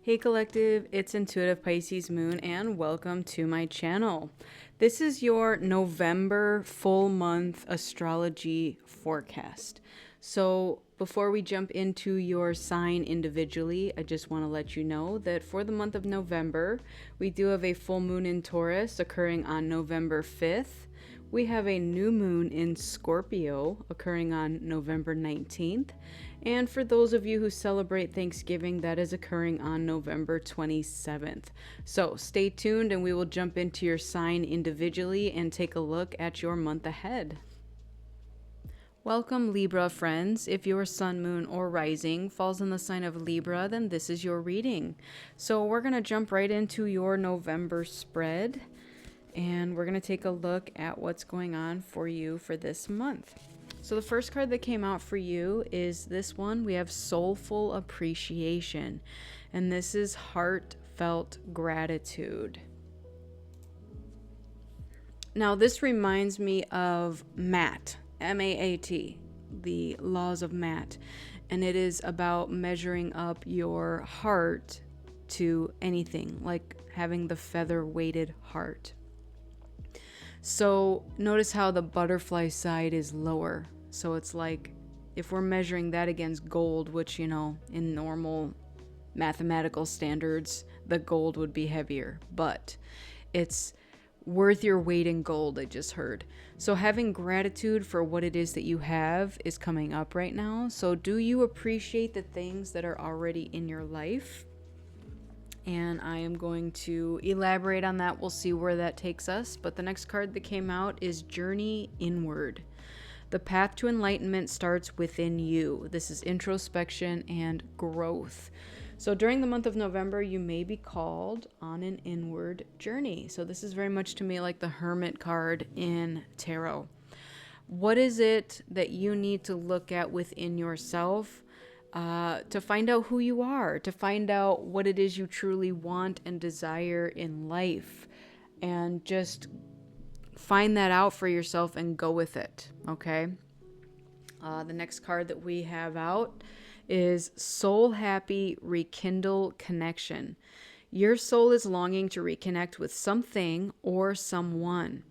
Hey Collective, it's Intuitive Pisces Moon and welcome to my channel. This is your November full month astrology forecast. So before we jump into your sign individually, I just want to let you know that for the month of November, we do have a full moon in Taurus occurring on November 5th. We have a new moon in Scorpio occurring on November 19th. And for those of you who celebrate Thanksgiving, that is occurring on November 27th. So stay tuned and we will jump into your sign individually and take a look at your month ahead. Welcome Libra friends. If your sun, moon, or rising falls in the sign of Libra, then this is your reading. So we're going to jump right into your November spread. And we're going to take a look at what's going on for you for this month. So the first card that came out for you is this one. We have Soulful Appreciation. And this is Heartfelt Gratitude. Now this reminds me of Maat, M-A-A-T, the laws of Maat. And it is about measuring up your heart to anything, like having the feather-weighted heart. So notice how the butterfly side is lower. So it's like if we're measuring that against gold, which, in normal mathematical standards, the gold would be heavier. But it's worth your weight in gold, I just heard. So having gratitude for what it is that you have is coming up right now. So do you appreciate the things that are already in your life? And I am going to elaborate on that. We'll see where that takes us. But the next card that came out is Journey Inward. The path to enlightenment starts within you. This is introspection and growth. So during the month of November, you may be called on an inward journey. So this is very much to me like the Hermit card in tarot. What is it that you need to look at within yourself? To find out who you are, to find out what it is you truly want and desire in life, and just find that out for yourself and go with it, okay? The next card that we have out is Soul Happy Rekindle Connection. Your soul is longing to reconnect with something or someone.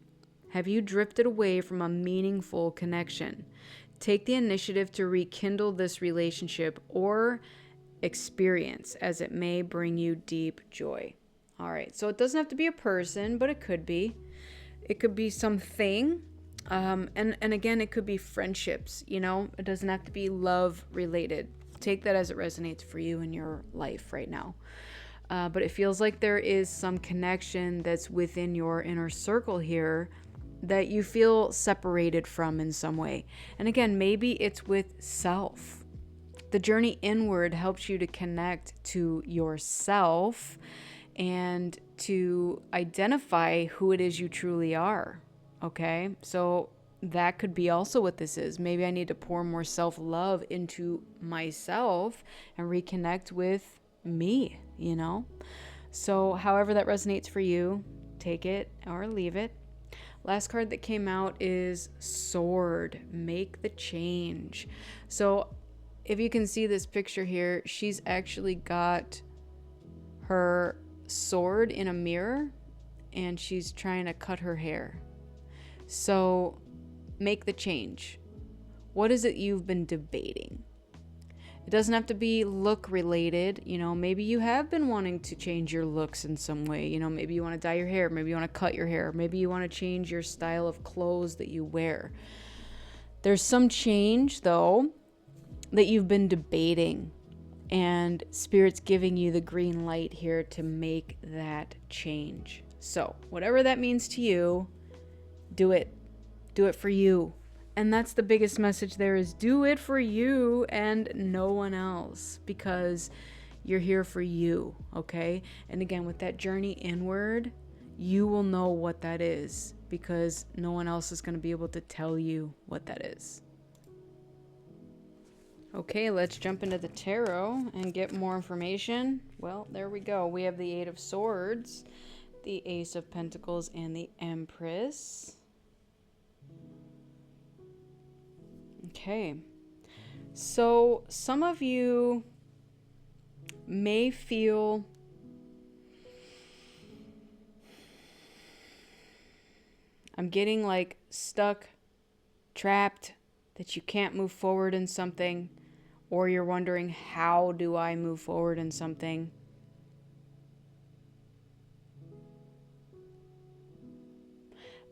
Have you drifted away from a meaningful connection? Take the initiative to rekindle this relationship or experience, as it may bring you deep joy. All right, so it doesn't have to be a person, but it could be. It could be something. And again, it could be friendships, It doesn't have to be love related. Take that as it resonates for you in your life right now. But it feels like there is some connection that's within your inner circle here that you feel separated from in some way. And again, maybe it's with self. The journey inward helps you to connect to yourself and to identify who it is you truly are. Okay? So that could be also what this is. Maybe I need to pour more self-love into myself and reconnect with me, So however that resonates for you, take it or leave it. Last card that came out is Sword, Make the Change. So if you can see this picture here, she's actually got her sword in a mirror and she's trying to cut her hair. So make the change. What is it you've been debating? It doesn't have to be look related. Maybe you have been wanting to change your looks in some way. Maybe you want to dye your hair. Maybe you want to cut your hair. Maybe you want to change your style of clothes that you wear. There's some change, though, that you've been debating. And Spirit's giving you the green light here to make that change. So whatever that means to you, do it. Do it for you. And that's the biggest message there is do it for you and no one else, because you're here for you, okay? And again, with that journey inward, you will know what that is because no one else is going to be able to tell you what that is. Okay, let's jump into the tarot and get more information. Well, there we go. We have the Eight of Swords, the Ace of Pentacles, and the Empress. Okay, so some of you may feel I'm getting like stuck, trapped, that you can't move forward in something, or you're wondering, how do I move forward in something?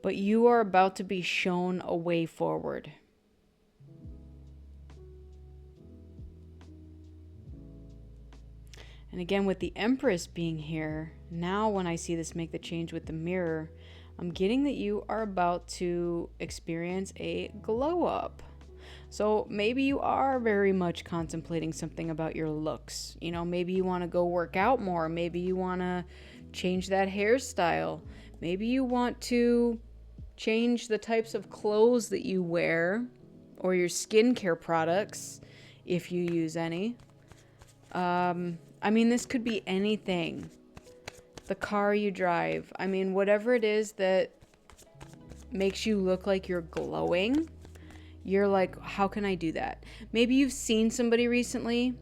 But you are about to be shown a way forward. And again, with the Empress being here, now when I see this make the change with the mirror, I'm getting that you are about to experience a glow up. So maybe you are very much contemplating something about your looks. You know, maybe you want to go work out more. Maybe you want to change that hairstyle. Maybe you want to change the types of clothes that you wear or your skincare products, if you use any. I mean, this could be anything. The car you drive. I mean, whatever it is that makes you look like you're glowing, you're like, how can I do that? Maybe you've seen somebody recently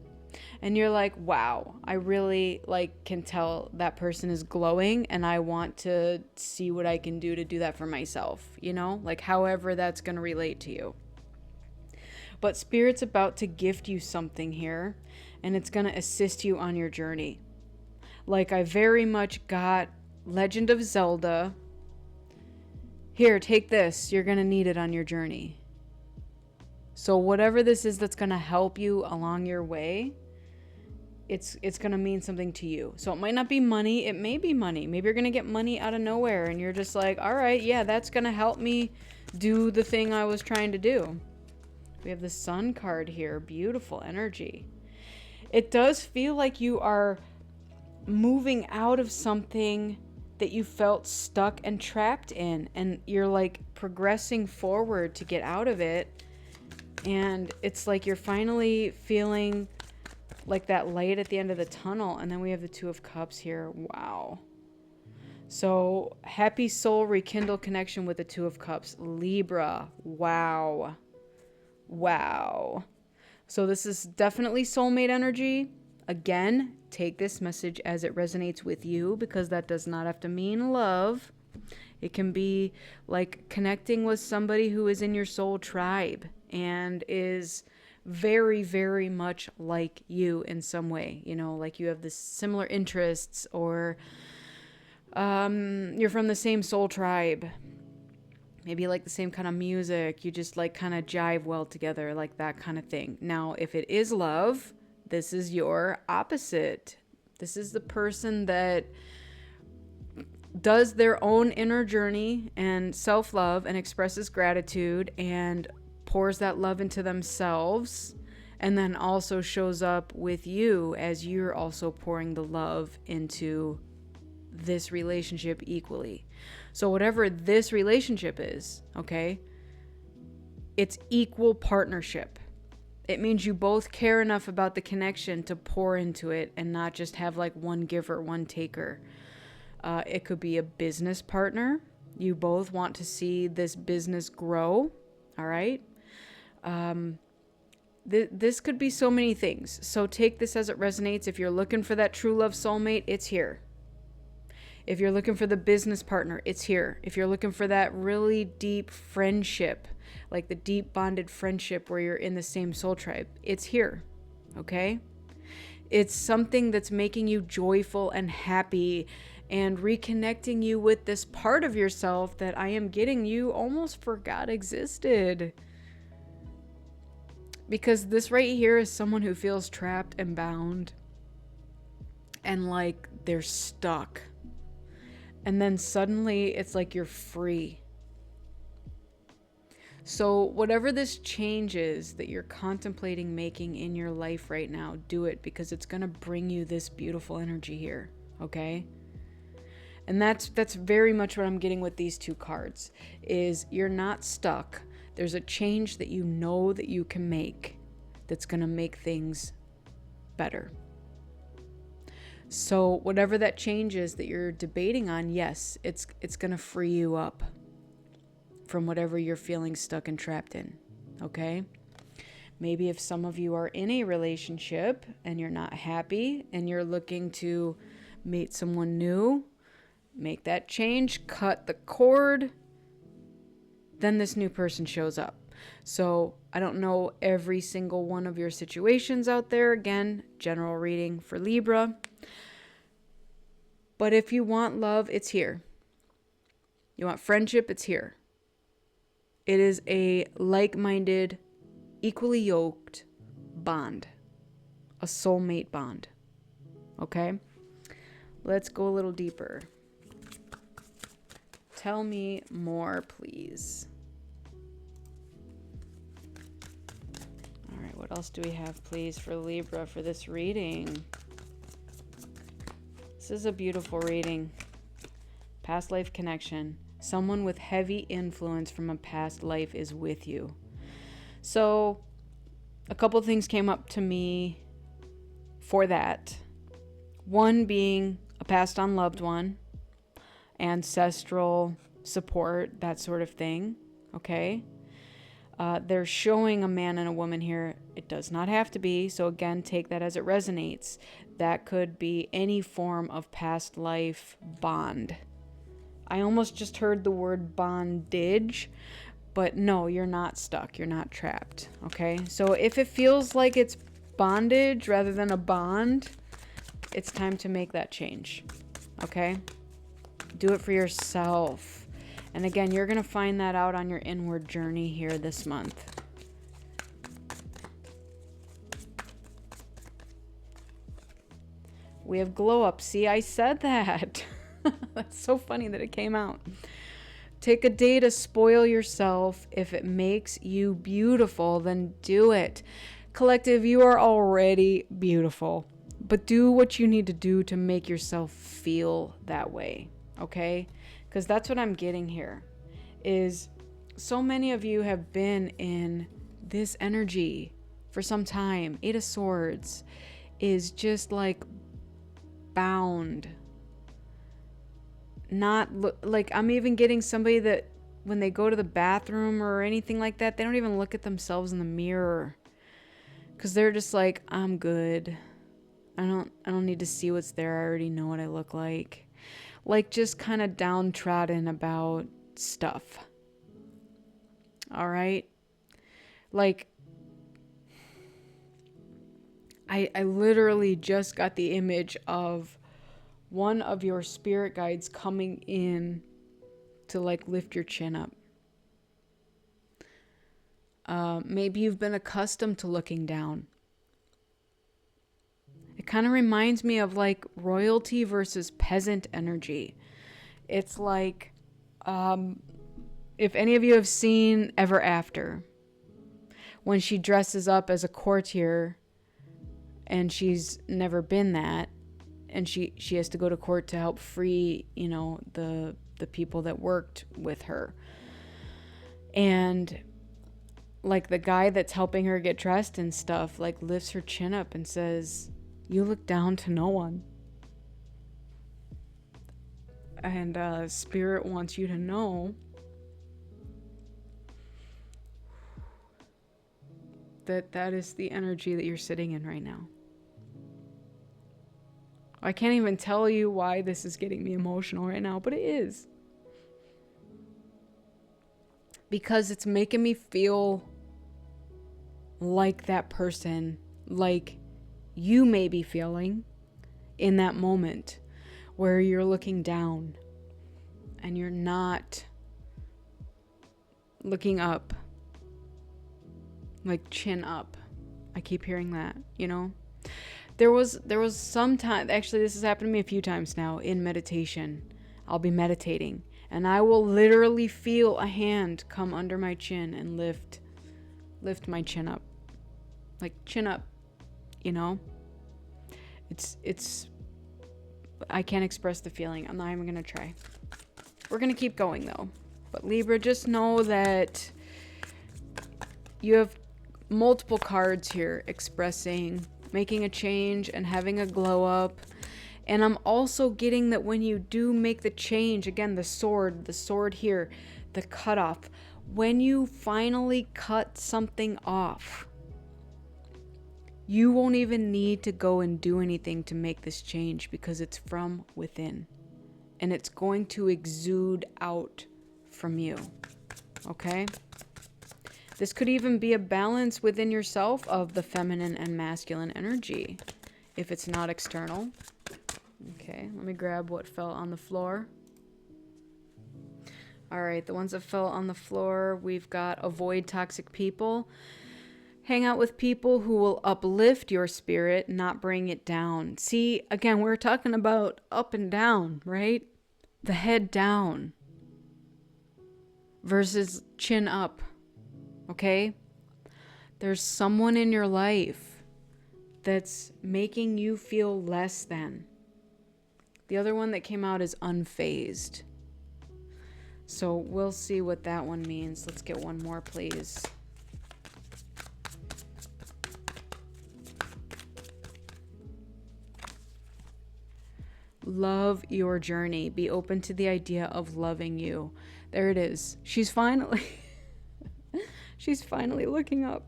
and you're like, wow, I really can tell that person is glowing and I want to see what I can do to do that for myself, you know? Like however that's going to relate to you. But Spirit's about to gift you something here and it's going to assist you on your journey. Like I very much got Legend of Zelda. Here, take this. You're going to need it on your journey. So whatever this is that's going to help you along your way, it's going to mean something to you. So it might not be money. It may be money. Maybe you're going to get money out of nowhere and you're just like, all right, yeah, that's going to help me do the thing I was trying to do. We have the Sun card here. Beautiful energy. It does feel like you are moving out of something that you felt stuck and trapped in, and you're like progressing forward to get out of it, and it's like you're finally feeling like that light at the end of the tunnel. And then we have the Two of Cups here. Wow. So happy soul rekindle connection with the Two of Cups. Libra. Wow. So this is definitely soulmate energy. Again, take this message as it resonates with you, because that does not have to mean love. It can be like connecting with somebody who is in your soul tribe and is very, very much like you in some way. You know, like you have this similar interests, or you're from the same soul tribe. Maybe you like the same kind of music. You just like kind of jive well together, like that kind of thing. Now, if it is love, this is your opposite. This is the person that does their own inner journey and self-love and expresses gratitude and pours that love into themselves, and then also shows up with you as you're also pouring the love into this relationship equally. So whatever this relationship is, okay, it's equal partnership. It means you both care enough about the connection to pour into it and not just have like one giver, one taker. It could be a business partner. You both want to see this business grow. All right. This could be so many things. So take this as it resonates. If you're looking for that true love soulmate, it's here. If you're looking for the business partner, it's here. If you're looking for that really deep friendship, like the deep bonded friendship where you're in the same soul tribe, it's here. Okay? It's something that's making you joyful and happy and reconnecting you with this part of yourself that I am getting you almost forgot existed. Because this right here is someone who feels trapped and bound and like they're stuck. And then suddenly it's like you're free. So whatever this change is that you're contemplating making in your life right now, do it, because it's going to bring you this beautiful energy here. Okay? And that's very much what I'm getting with these two cards, is you're not stuck. There's a change that you know that you can make that's going to make things better. So whatever that change is that you're debating on, yes, it's going to free you up from whatever you're feeling stuck and trapped in. Okay? Maybe if some of you are in a relationship and you're not happy and you're looking to meet someone new, make that change, cut the cord, then this new person shows up. So I don't know every single one of your situations out there. Again, general reading for Libra. But if you want love, it's here. You want friendship, it's here. It is a like-minded, equally yoked bond. A soulmate bond. Okay? Let's go a little deeper. Tell me more, please. All right, what else do we have, please, for Libra for this reading? This is a beautiful reading. Past life connection. Someone with heavy influence from a past life is with you. So, a couple things came up to me for that. One being a passed on loved one, ancestral support, that sort of thing. Okay? They're showing a man and a woman here. It does not have to be. So again, take that as it resonates. That could be any form of past life bond. I almost just heard the word bondage, but no, you're not stuck. You're not trapped. Okay? So if it feels like it's bondage rather than a bond, it's time to make that change. Okay? Do it for yourself. And again, you're going to find that out on your inward journey here this month. We have glow up. See, I said that. That's so funny that it came out. Take a day to spoil yourself. If it makes you beautiful, then do it. Collective, you are already beautiful. But do what you need to do to make yourself feel that way. Okay? Because that's what I'm getting here, is so many of you have been in this energy for some time. Eight of Swords is just like bound. Not like I'm even getting somebody that when they go to the bathroom or anything like that, they don't even look at themselves in the mirror. Because they're just like, I'm good. I don't need to see what's there. I already know what I look like. Like just kind of downtrodden about stuff. All right? Like, I literally just got the image of one of your spirit guides coming in to like lift your chin up. Maybe you've been accustomed to looking down. It kind of reminds me of like royalty versus peasant energy. It's like, if any of you have seen Ever After, when she dresses up as a courtier and she's never been that, and she has to go to court to help free, you know, the people that worked with her. And like the guy that's helping her get dressed and stuff, like lifts her chin up and says, "You look down to no one." And Spirit wants you to know that that is the energy that you're sitting in right now. I can't even tell you why this is getting me emotional right now, but it is. Because it's making me feel like that person, like you may be feeling in that moment where you're looking down and you're not looking up, like chin up. I keep hearing that, you know? There was some time, actually this has happened to me a few times now in meditation. I'll be meditating and I will literally feel a hand come under my chin and lift my chin up. Like chin up, you know? It's I can't express the feeling. I'm not even gonna try. We're gonna keep going though. But Libra, just know that you have multiple cards here expressing making a change and having a glow up. And I'm also getting that when you do make the change, again, the sword here, the cutoff, when you finally cut something off, You won't even need to go and do anything to make this change because it's from within. And it's going to exude out from you. Okay? This could even be a balance within yourself of the feminine and masculine energy, if it's not external. Okay, let me grab what fell on the floor. All right, the ones that fell on the floor, we've got avoid toxic people. Hang out with people who will uplift your spirit, not bring it down. See, again, we're talking about up and down, right? The head down versus chin up, okay? There's someone in your life that's making you feel less than. The other one that came out is unfazed. So we'll see what that one means. Let's get one more, please. Love your journey. Be open to the idea of loving you. There it is. She's finally looking up.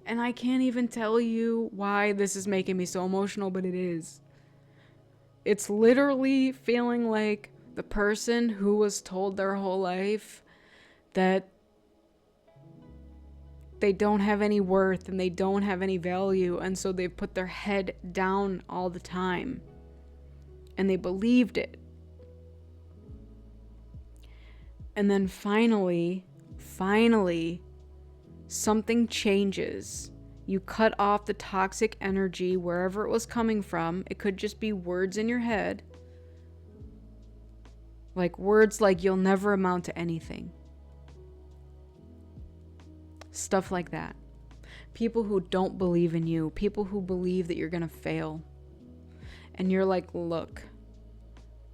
And I can't even tell you why this is making me so emotional, but it is. It's literally feeling like the person who was told their whole life that they don't have any worth and they don't have any value, and so they've put their head down all the time. And they believed it. And then finally, something changes. You cut off the toxic energy wherever it was coming from. It could just be words in your head. Like words like you'll never amount to anything. Stuff like that. People who don't believe in you. People who believe that you're going to fail. And you're like, look,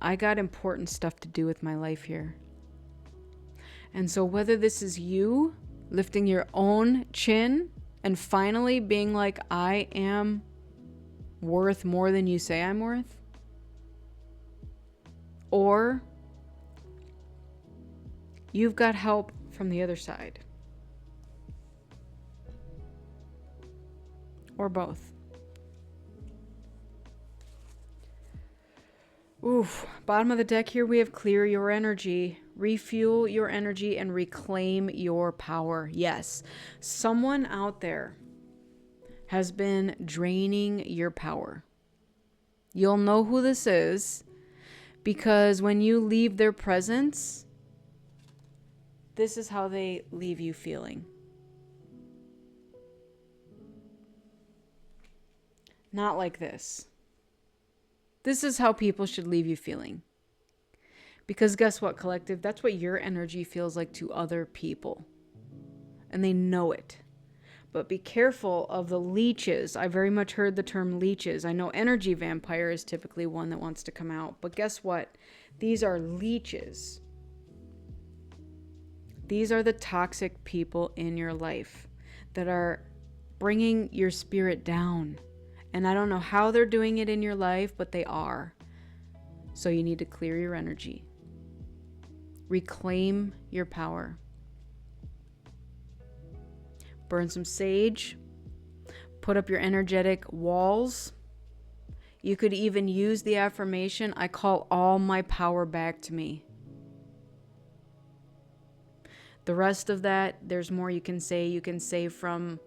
I got important stuff to do with my life here. And so whether this is you lifting your own chin and finally being like, I am worth more than you say I'm worth, or you've got help from the other side, or both. Oof, bottom of the deck here we have clear your energy, refuel your energy, and reclaim your power. Yes, someone out there has been draining your power. You'll know who this is because when you leave their presence, this is how they leave you feeling. Not like this. This is how people should leave you feeling. Because guess what, collective? That's what your energy feels like to other people. And they know it. But be careful of the leeches. I very much heard the term leeches. I know energy vampire is typically one that wants to come out. But guess what? These are leeches. These are the toxic people in your life that are bringing your spirit down. And I don't know how they're doing it in your life, but they are. So you need to clear your energy. Reclaim your power. Burn some sage. Put up your energetic walls. You could even use the affirmation, I call all my power back to me. The rest of that, there's more you can say. You can say from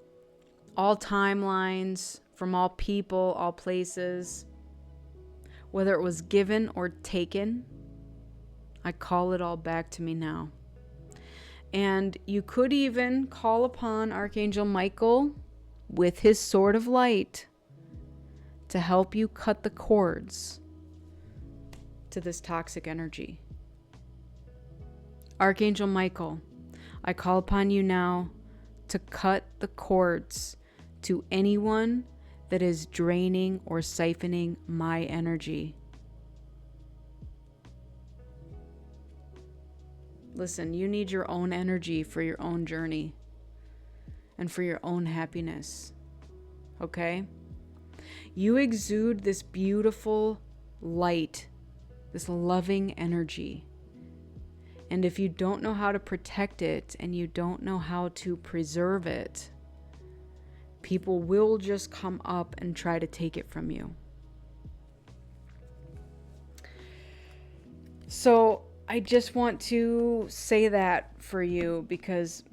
all timelines, from all people, all places, whether it was given or taken, I call it all back to me now. And you could even call upon Archangel Michael with his sword of light to help you cut the cords to this toxic energy. Archangel Michael, I call upon you now to cut the cords to anyone that is draining or siphoning my energy. Listen, you need your own energy for your own journey and for your own happiness. Okay? You exude this beautiful light, this loving energy. And if you don't know how to protect it and you don't know how to preserve it, people will just come up and try to take it from you. So I just want to say that for you because,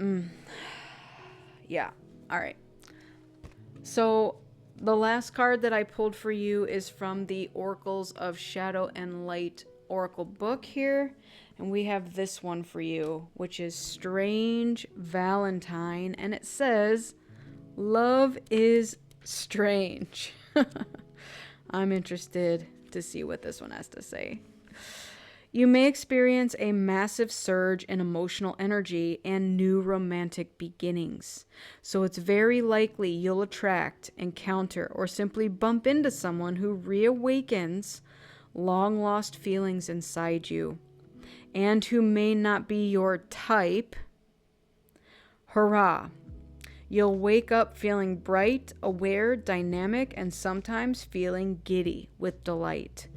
yeah. All right. So the last card that I pulled for you is from the Oracles of Shadow and Light Oracle book here. And we have this one for you, which is Strange Valentine. And it says, love is strange. I'm interested to see what this one has to say. You may experience a massive surge in emotional energy and new romantic beginnings. So it's very likely you'll attract, encounter, or simply bump into someone who reawakens long lost feelings inside you, and who may not be your type. Hurrah! You'll wake up feeling bright, aware, dynamic, and sometimes feeling giddy with delight.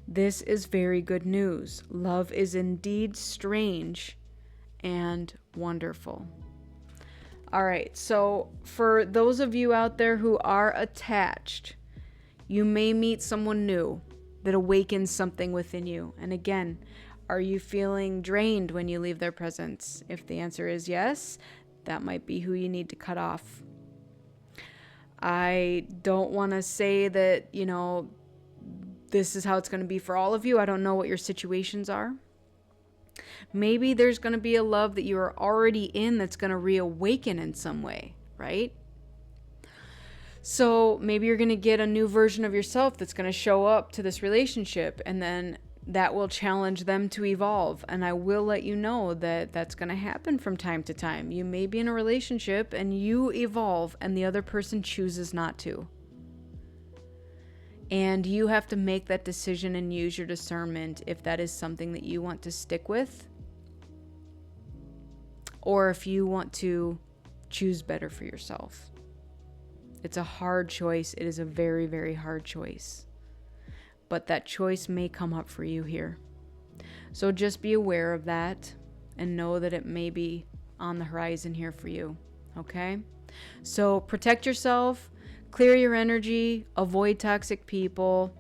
This is very good news. Love is indeed strange and wonderful. All right, so for those of you out there who are attached, you may meet someone new that awakens something within you. And again, are you feeling drained when you leave their presence? If the answer is yes, that might be who you need to cut off. I don't want to say that, this is how it's going to be for all of you. I don't know what your situations are. Maybe there's going to be a love that you are already in that's going to reawaken in some way, right? So maybe you're going to get a new version of yourself that's going to show up to this relationship, and then that will challenge them to evolve. And I will let you know that that's going to happen from time to time. You may be in a relationship and you evolve and the other person chooses not to. And you have to make that decision and use your discernment if that is something that you want to stick with, or if you want to choose better for yourself. It's a hard choice. It is a very, very hard choice. But that choice may come up for you here. So just be aware of that and know that it may be on the horizon here for you. Okay? So protect yourself. Clear your energy, avoid toxic people.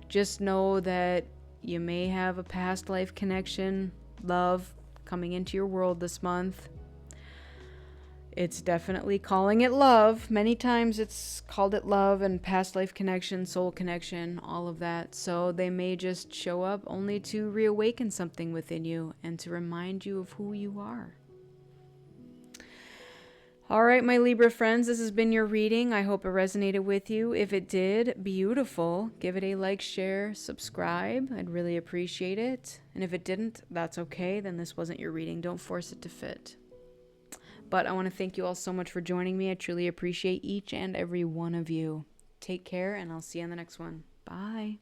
Just know that you may have a past life connection, love, coming into your world this month. It's definitely calling it love. Many times it's called it love and past life connection, soul connection, all of that. So they may just show up only to reawaken something within you and to remind you of who you are. All right, my Libra friends, this has been your reading. I hope it resonated with you. If it did, beautiful. Give it a like, share, subscribe. I'd really appreciate it. And if it didn't, that's okay. Then this wasn't your reading. Don't force it to fit. But I want to thank you all so much for joining me. I truly appreciate each and every one of you. Take care, and I'll see you on the next one. Bye.